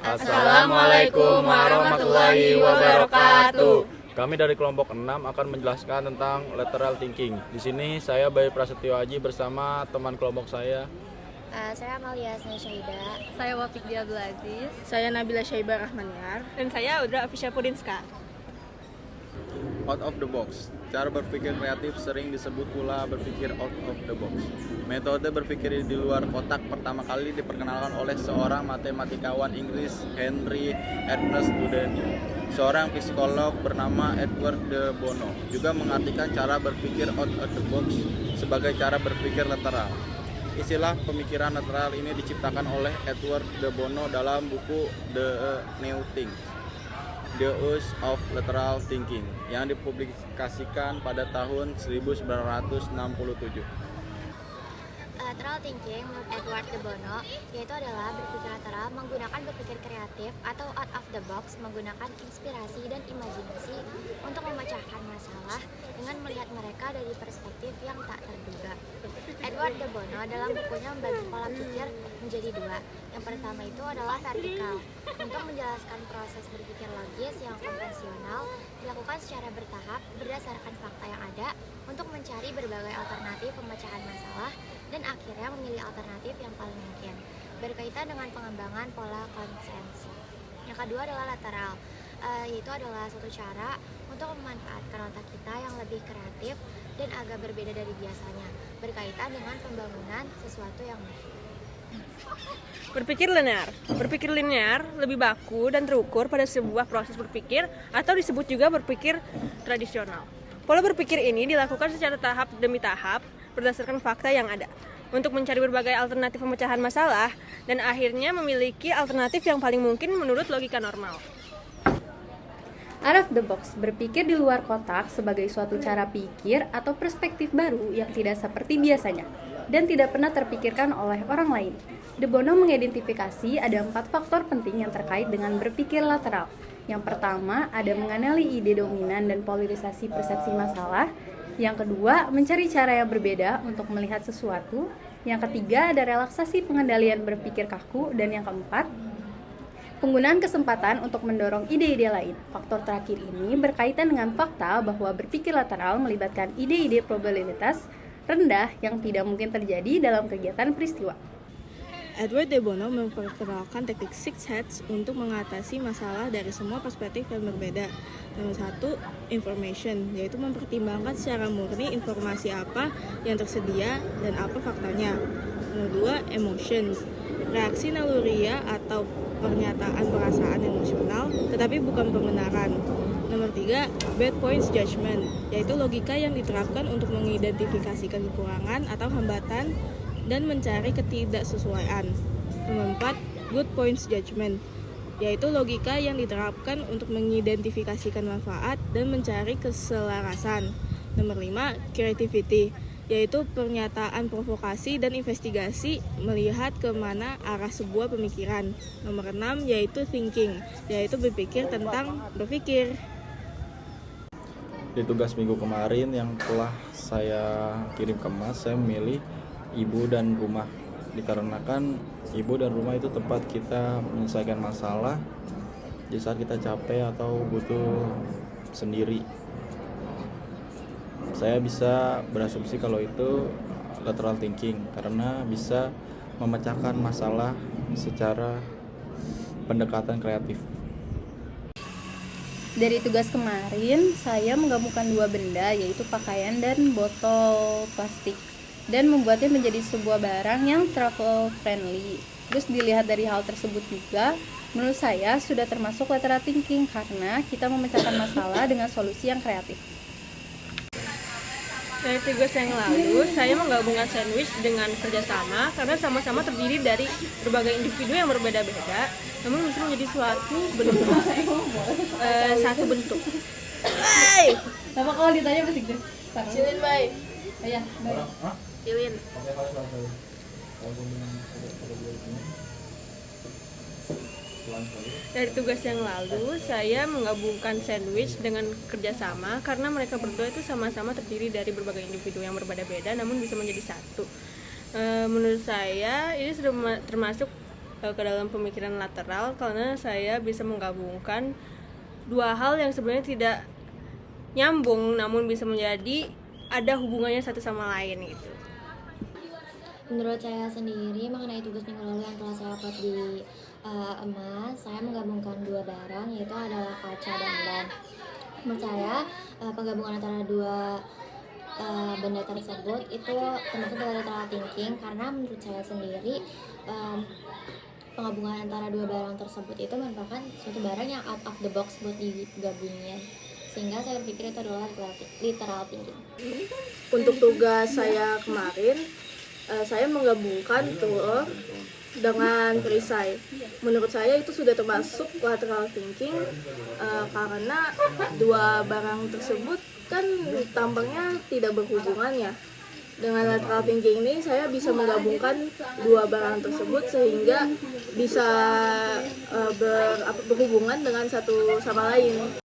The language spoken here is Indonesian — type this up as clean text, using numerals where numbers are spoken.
Assalamualaikum warahmatullahi wabarakatuh. Kami dari kelompok 6 akan menjelaskan tentang lateral thinking. Di sini saya Bayu Prasetyo Aji bersama teman kelompok saya. Saya Amalia Syahida. Saya Wafik Abdul Aziz. Saya Nabila Syaibah Rahmaniar. Dan saya Udra Afisha Pudinska. Out of the box. Cara berpikir kreatif sering disebut pula berpikir out of the box. Metode berpikir di luar kotak pertama kali diperkenalkan oleh seorang matematikawan Inggris, Henry Ernest Dudeney. Seorang psikolog bernama Edward de Bono juga mengartikan cara berpikir out of the box sebagai cara berpikir lateral. Istilah pemikiran lateral ini diciptakan oleh Edward de Bono dalam buku The New Things, The Use of Lateral Thinking yang dipublikasikan pada tahun 1967. Lateral thinking menurut Edward de Bono yaitu adalah berpikir lateral menggunakan berpikir kreatif atau out of the box, menggunakan inspirasi dan imajinasi untuk memecahkan masalah dengan melihat mereka dari perspektif yang tak terduga. Edward de Bono dalam bukunya membagi pola pikir menjadi dua. Yang pertama itu adalah vertikal, untuk menjelaskan proses berpikir logis yang konvensional dilakukan secara bertahap berdasarkan fakta yang ada untuk mencari berbagai alternatif pemecahan masalah dan akhirnya memilih alternatif yang paling mungkin, berkaitan dengan pengembangan pola konsensus. Yang kedua adalah lateral, yaitu adalah suatu cara untuk memanfaatkan otak kita yang lebih kreatif dan agak berbeda dari biasanya, berkaitan dengan pembangunan sesuatu yang baru. Berpikir linear. Berpikir linear lebih baku dan terukur pada sebuah proses berpikir atau disebut juga berpikir tradisional. Pola berpikir ini dilakukan secara tahap demi tahap berdasarkan fakta yang ada untuk mencari berbagai alternatif pemecahan masalah dan akhirnya memiliki alternatif yang paling mungkin menurut logika normal. Out of the box, berpikir di luar kotak sebagai suatu cara pikir atau perspektif baru yang tidak seperti biasanya dan tidak pernah terpikirkan oleh orang lain. De Bono mengidentifikasi ada 4 faktor penting yang terkait dengan berpikir lateral. Yang pertama, ada mengenali ide dominan dan polarisasi persepsi masalah. Yang kedua, mencari cara yang berbeda untuk melihat sesuatu. Yang ketiga, ada relaksasi pengendalian berpikir kaku. Dan yang keempat, penggunaan kesempatan untuk mendorong ide-ide lain. Faktor terakhir ini berkaitan dengan fakta bahwa berpikir lateral melibatkan ide-ide probabilitas rendah yang tidak mungkin terjadi dalam kegiatan peristiwa. Edward de Bono memperkenalkan teknik Six Heads untuk mengatasi masalah dari semua perspektif yang berbeda. Nomor 1, information, yaitu mempertimbangkan secara murni informasi apa yang tersedia dan apa faktanya. Nomor 2, emotions, reaksi naluriah atau pernyataan perasaan emosional, tetapi bukan pembenaran. Nomor 3, bad points judgment, yaitu logika yang diterapkan untuk mengidentifikasikan kekurangan atau hambatan dan mencari ketidaksesuaian. Nomor 4, good points judgment, yaitu logika yang diterapkan untuk mengidentifikasikan manfaat dan mencari keselarasan. Nomor 5, creativity, yaitu pernyataan provokasi dan investigasi melihat kemana arah sebuah pemikiran. Nomor 6, yaitu thinking, yaitu berpikir tentang berpikir. Di tugas minggu kemarin yang telah saya kirim ke Mas, saya memilih ibu dan rumah, dikarenakan ibu dan rumah itu tempat kita menyelesaikan masalah di saat kita capek atau butuh sendiri. Saya bisa berasumsi kalau itu lateral thinking karena bisa memecahkan masalah secara pendekatan kreatif. Dari tugas kemarin, saya menggabungkan 2 benda, yaitu pakaian dan botol plastik, dan membuatnya menjadi sebuah barang yang travel friendly. Terus dilihat dari hal tersebut juga, menurut saya sudah termasuk lateral thinking karena kita memecahkan masalah dengan solusi yang kreatif. Dari tugas yang lalu, saya menggabungkan sandwich dengan kerjasama karena sama-sama terdiri dari berbagai individu yang berbeda-beda, namun bisa menjadi satu bentuk. Hai. Apa kalau ditanya pasti gitu? Cilin, Bay. Oh ya, baik. Cilin. Dari tugas yang lalu, saya menggabungkan sandwich dengan kerjasama karena mereka berdua itu sama-sama terdiri dari berbagai individu yang berbeda-beda namun bisa menjadi satu. Menurut saya ini sudah termasuk ke dalam pemikiran lateral karena saya bisa menggabungkan dua hal yang sebenarnya tidak nyambung namun bisa menjadi ada hubungannya satu sama lain gitu. Menurut saya sendiri mengenai tugas minggu lalu yang telah saya upload di emas, saya menggabungkan dua barang yaitu adalah kaca dan ban. Menurut saya penggabungan antara dua benda tersebut itu termasuk dalam lateral thinking karena menurut saya sendiri penggabungan antara dua barang tersebut itu merupakan suatu barang yang out of the box buat digabungin, sehingga saya berpikir itu adalah literal thinking. Untuk tugas saya kemarin, saya menggabungkan tour dengan perisai. Menurut saya itu sudah termasuk lateral thinking karena dua barang tersebut kan tampaknya tidak berhubungan ya. Dengan lateral thinking ini saya bisa menggabungkan dua barang tersebut sehingga bisa berhubungan dengan satu sama lain.